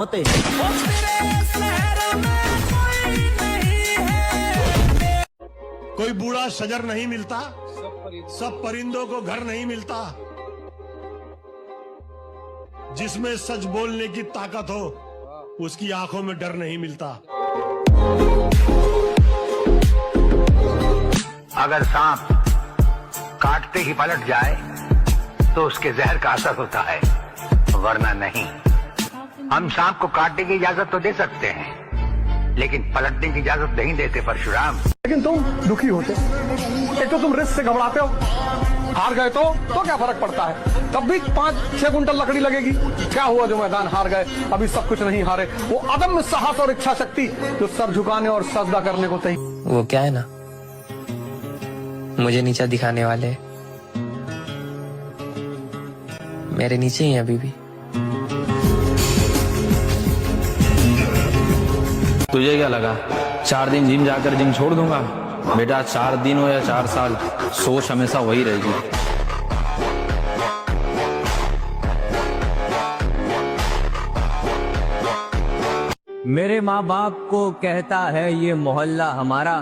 होते। कोई बूढ़ा शजर नहीं मिलता, सब परिंदों को घर नहीं मिलता। जिसमें सच बोलने की ताकत हो उसकी आंखों में डर नहीं मिलता। अगर सांप काटते ही पलट जाए तो उसके जहर का असर होता है, वरना नहीं। हम सांप को काटने की इजाजत तो दे सकते हैं, लेकिन पलटने की इजाजत नहीं देते परशुराम। लेकिन तुम दुखी होते, एक तो तुम रिस्क से घबराते हो, हार गए तो क्या फर्क पड़ता है? तब भी 5-6 कुंटल लकड़ी लगेगी। क्या हुआ जो मैदान हार गए? अभी सब कुछ नहीं हारे। वो अदम्य साहस और इच्छा शक्ति जो सर झुकाने और सजदा करने को तैयार। वो क्या है ना, मुझे नीचा दिखाने वाले मेरे नीचे ही है अभी भी। तुझे क्या लगा 4 दिन जिम जाकर जिम छोड़ दूंगा? बेटा 4 दिन हो या 4 साल, सोच हमेशा वही रहेगी। मेरे माँ बाप को कहता है ये मोहल्ला हमारा,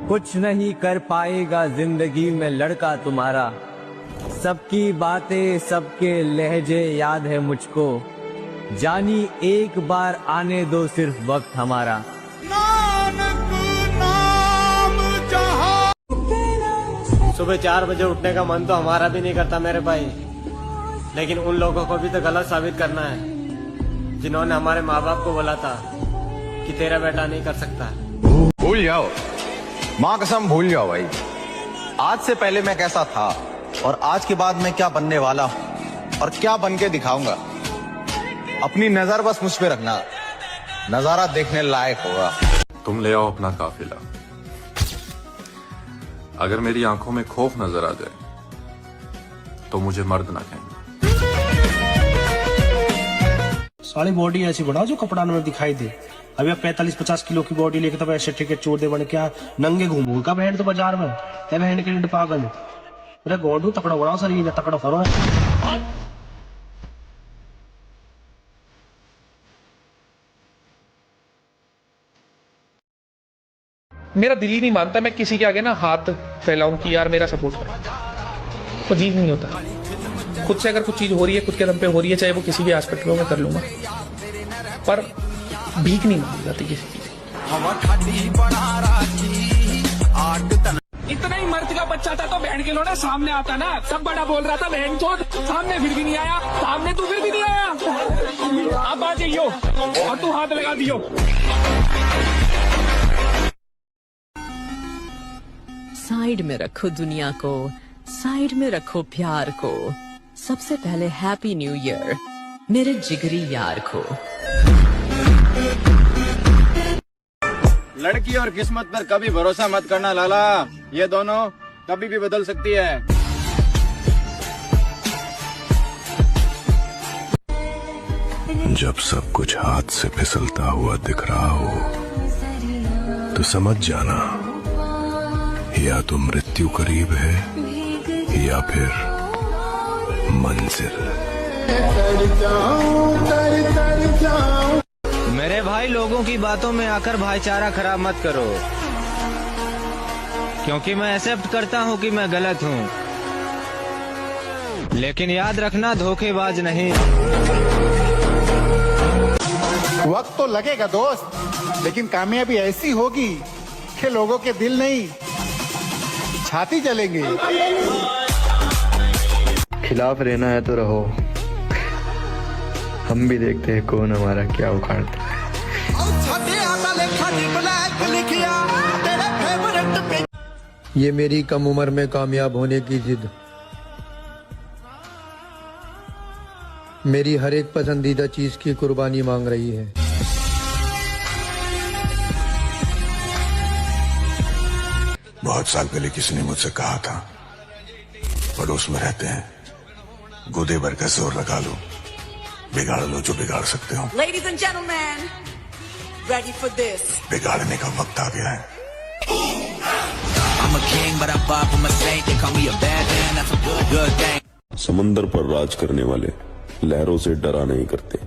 कुछ नहीं कर पाएगा जिंदगी में लड़का तुम्हारा। सबकी बातें सबके लहजे याद है मुझको, जानी एक बार आने दो सिर्फ वक्त हमारा। सुबह 4 बजे उठने का मन तो हमारा भी नहीं करता मेरे भाई, लेकिन उन लोगों को भी तो गलत साबित करना है जिन्होंने हमारे माँ बाप को बोला था कि तेरा बेटा नहीं कर सकता। भूल जाओ, माँ कसम भूल जाओ भाई। आज से पहले मैं कैसा था और आज के बाद मैं क्या बनने वाला हूँ और क्या बन के दिखाऊंगा। अपनी नजर बस मुझ पे रखना, नजारा देखने लायक होगा। तुम ले आओ अपना काफिला, अगर मेरी आंखों में खौफ नजर आ जाए तो मुझे मर्द ना कहेंगे। सारी बॉडी ऐसी बढ़ाओ जो कपड़ा में दिखाई दे। अभी आप 45-50 किलो की बॉडी लेके तब ऐसे टिकट चोर दे बने क्या नंगे घूमोगे? कब हैंड तो बाजार में तब हैंड के पागल अरे गोडू तकड़ा बढ़ाओ सर, ये तकड़ा करो। मेरा दिल ही नहीं मानता मैं किसी के आगे ना हाथ फैलाऊं कि यार मेरा सपोर्ट कर, कुछ जीत नहीं होता। खुद से अगर कुछ चीज हो रही है, खुद के दम पे हो रही है, चाहे वो किसी भी हॉस्पिटल में कर लूंगा, पर भीख नहीं मांगी जाती किसी की। इतना ही मर्द का बच्चा था तो बहन के लोड़ा सामने आता ना, सब बड़ा बोल रहा था बहन चोद, सामने फिर भी नहीं आया, सामने तू फिर भी नहीं आया। अब आ जाइयो और तू हाथ लगा दियो। साइड में रखो दुनिया को, साइड में रखो प्यार को। सबसे पहले हैप्पी न्यू ईयर मेरे जिगरी यार को। लड़की और किस्मत पर कभी भरोसा मत करना लाला, ये दोनों कभी भी बदल सकती है। जब सब कुछ हाथ से फिसलता हुआ दिख रहा हो तो समझ जाना या तो मृत्यु करीब है या फिर मंजिल। मेरे भाई लोगों की बातों में आकर भाईचारा खराब मत करो, क्योंकि मैं एक्सेप्ट करता हूँ कि मैं गलत हूँ, लेकिन याद रखना धोखेबाज नहीं। वक्त तो लगेगा दोस्त, लेकिन कामयाबी ऐसी होगी कि लोगों के दिल नहीं छाती जलेंगे। खिलाफ रहना है तो रहो, हम भी देखते हैं कौन हमारा क्या उखाड़ता है। ये मेरी कम उम्र में कामयाब होने की जिद, मेरी हर एक पसंदीदा चीज की कुर्बानी मांग रही है। बहुत साल पहले किसी ने मुझसे कहा था, पड़ोस में रहते हैं, गोदे भर का जोर लगा लो, बिगाड़ लो जो बिगाड़ सकते हो। Ladies and gentlemen, ready for this? बिगाड़ने का वक्त आ गया है। I'm a king, but I'm far from a saint. They call me a bad man, that's a good thing. समंदर पर राज करने वाले लहरों से डरा नहीं करते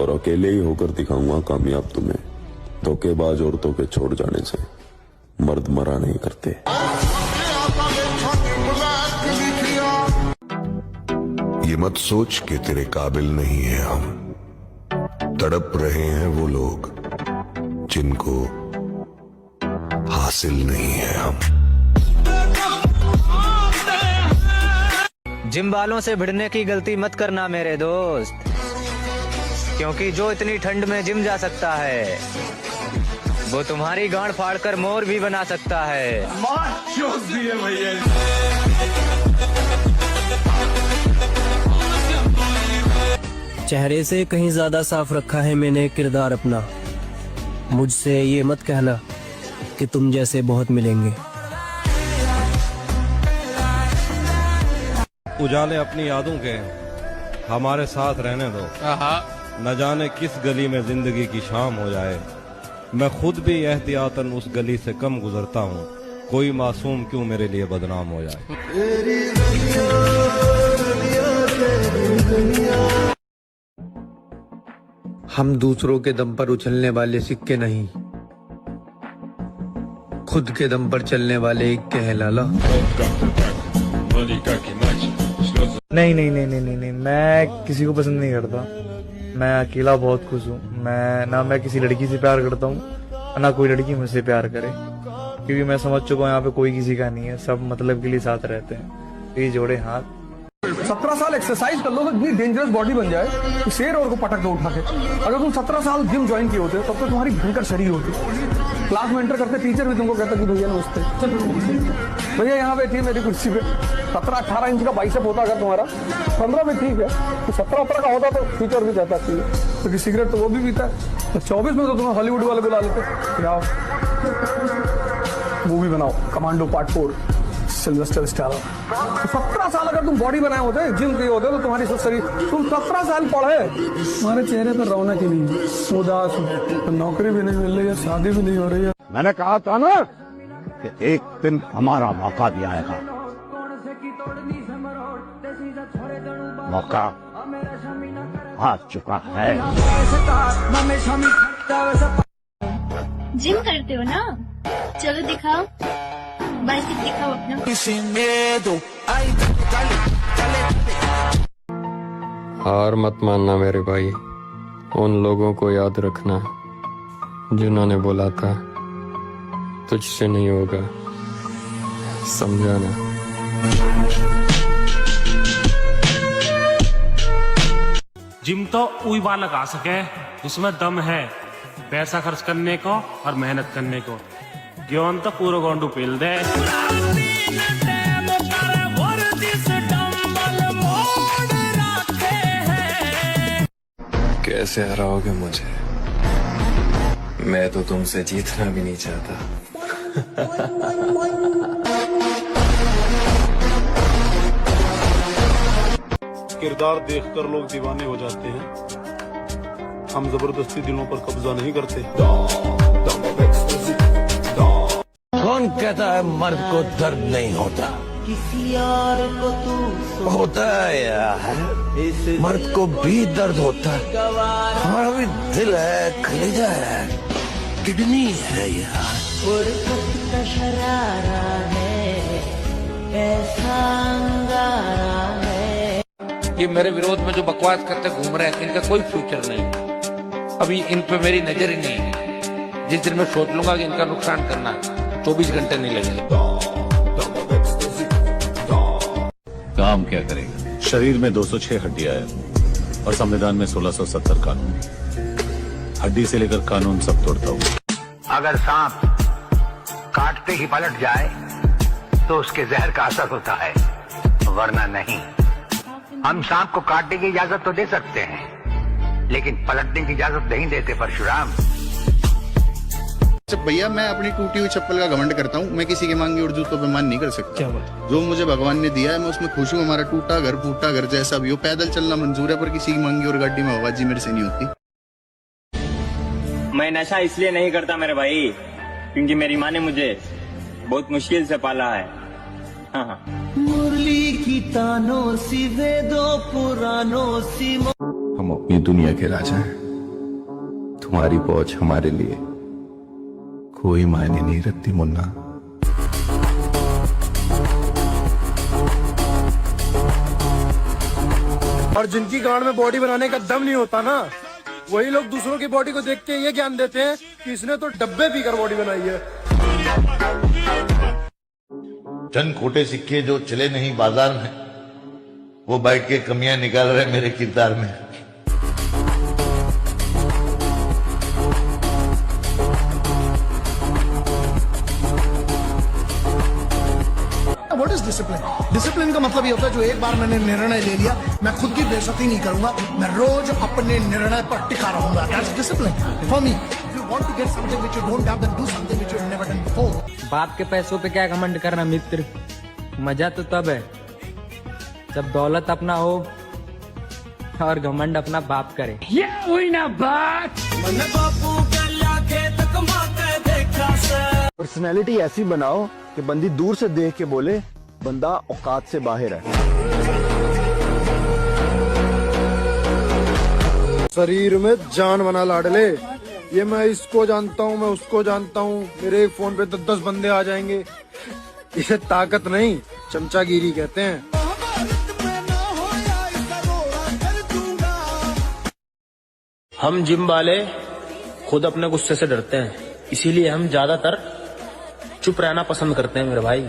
और अकेले ही होकर दिखाऊंगा कामयाब तुम्हें। धोखेबाज औरतों के छोड़ जाने से मर्द मरा नहीं करते। ये मत सोच कि तेरे काबिल नहीं है हम, तड़प रहे हैं वो लोग जिनको हासिल नहीं है हम। जिम वालों से भिड़ने की गलती मत करना मेरे दोस्त, क्योंकि जो इतनी ठंड में जिम जा सकता है वो तुम्हारी गांड फाड़कर मोर भी बना सकता है। चेहरे से कहीं ज्यादा साफ रखा है मैंने किरदार अपना। मुझसे ये मत कहना कि तुम जैसे बहुत मिलेंगे। उजाले अपनी यादों के हमारे साथ रहने दो। न जाने किस गली में जिंदगी की शाम हो जाए, मैं खुद भी एहतियातन उस गली से कम गुजरता हूँ। कोई मासूम क्यों मेरे लिए बदनाम हो जाए। हम दूसरों के दम पर उछलने वाले सिक्के नहीं, खुद के दम पर चलने वाले एक कहलाला। नहीं नहीं नहीं नहीं नहीं, मैं किसी को पसंद नहीं करता। मैं अकेला बहुत खुश हूँ। मैं किसी लड़की से प्यार करता हूँ, ना कोई लड़की मुझसे प्यार करे, क्योंकि मैं समझ चुका हूँ यहाँ पे कोई किसी का नहीं है, सब मतलब के लिए साथ रहते हैं। ये जोड़े हाथ। 17 साल एक्सरसाइज कर लो तो इतनी डेंजरस बॉडी बन जाए कि शेर और को पटक दो उठा के। अगर तुम 17 साल जिम ज्वाइन किए होते तब तो तुम्हारी भयंकर शरीर होती। क्लास में एंटर करते टीचर भी तुमको कहता कि भैया नमस्ते, भैया यहाँ बैठिए मेरी कुर्सी पे। 17-18 इंच का बाइसेप होता अगर तुम्हारा, 15 में ठीक है, तो 17-18 का होता तो टीचर भी कहता कि क्योंकि सिगरेट तो वो भी पीता है। तो 24 में तो तुम्हें हॉलीवुड वाले बुला लेते, आओ मूवी बनाओ कमांडो पार्ट 4 सिल्वेस्टर स्टालोन। 17 साल अगर तुम बॉडी बनाए होते, जिम किए होते, तो तुम्हारी शरीर, तुम 17 साल पढ़े, तुम्हारे चेहरे पर रौनक ही नहीं, उदास हो, नौकरी भी नहीं मिल रही है, शादी भी नहीं हो रही है। मैंने कहा था ना कि एक दिन हमारा मौका भी आएगा। मौका आ चुका है। जिम करते हो ना, चलो दिखाओ, बाइसेप दिखाओ अपना। हार मत मानना मेरे भाई, उन लोगों को याद रखना जिन्होंने बोला था तुझसे नहीं होगा, समझाना। जिम तो वही बार लगा सके जिसमें दम है, पैसा खर्च करने को और मेहनत करने को। ज्ञान तो पूरा गोंडू पेल दे। कैसे हराओगे मुझे, मैं तो तुमसे जीतना भी नहीं चाहता। किरदार देखकर लोग दीवाने हो जाते हैं, हम जबरदस्ती दिलों पर कब्जा नहीं करते। कौन कहता है मर्द को दर्द नहीं होता? किसी और को तू होता है यार, मर्द को भी दर्द होता है। हमारा भी दिल है, कलेजा है, किडनी है यार। का शरारा है, ऐसा अंगारा है। ये मेरे विरोध में जो बकवास करते घूम रहे हैं, इनका कोई फ्यूचर नहीं। अभी इन पे मेरी नजर ही नहीं है। जिस दिन मैं सोच लूंगा कि इनका नुकसान करना है, 24 घंटे नहीं लगेगा। काम क्या करेगा? शरीर में 206 हड्डियां है और संविधान में 1670 कानून। हड्डी से लेकर कानून सब तोड़ता हूँ। अगर सांप काटते ही पलट जाए तो उसके जहर का असर होता है, वरना नहीं। हम सांप को काटने की इजाजत तो दे सकते हैं, लेकिन पलटने की इजाजत नहीं देते परशुराम। भैया मैं अपनी टूटी हुई चप्पल का घमंड करता हूँ, मैं किसी की मांगी और जूतों पे मान नहीं कर सकता। जो मुझे भगवान ने दिया है मैं उसमें खुश हूँ। हमारा टूटा घर फूटा घर जैसा भी हो, पैदल चलना मंजूर है, पर किसी की मांगी और गाड़ी में आवाजी मेरे से नहीं होती। मैं नशा इसलिए नहीं करता मेरे भाई, क्योंकि मेरी माँ ने मुझे बहुत मुश्किल से पाला है। हाँ। मुरली की तानों सी वेदों पुरानों सी। हम अपनी दुनिया के राजा हैं, तुम्हारी पहुंच हमारे लिए कोई मायने नहीं रखती मुन्ना। और जिनकी गांड में बॉडी बनाने का दम नहीं होता ना, वही लोग दूसरों की बॉडी को देख के ये ज्ञान देते हैं कि इसने तो डब्बे पीकर बॉडी बनाई है। चंद खोटे सिक्के जो चले नहीं बाजार में, वो बैठ के कमियां निकाल रहे मेरे किरदार में। What is discipline? डिसिप्लिन का मतलब ये होता है जो एक बार मैंने निर्णय ले लिया, मैं खुद की बेइज्जती नहीं करूंगा, मैं रोज अपने निर्णय पर टिका रहूंगा। That's discipline for me. If you want to get something which you don't have, then do something which you have never done before. बाप के पैसों पे क्या घमंड करना मित्र, मजा तो तब है जब दौलत अपना हो और घमंड अपना बाप करे। ये हुई ना बात। पर्सनैलिटी ऐसी बनाओ कि बंदी दूर से देख के बोले बंदा औकात से बाहर है। शरीर में जान बना लाडले, ये मैं इसको जानता हूँ, मैं उसको जानता हूँ, मेरे फोन पे 10-10 बंदे आ जाएंगे। इसे ताकत नहीं चमचागिरी कहते हैं। हम जिम वाले खुद अपने गुस्से से डरते हैं, इसीलिए हम ज्यादातर चुप रहना पसंद करते हैं मेरे भाई।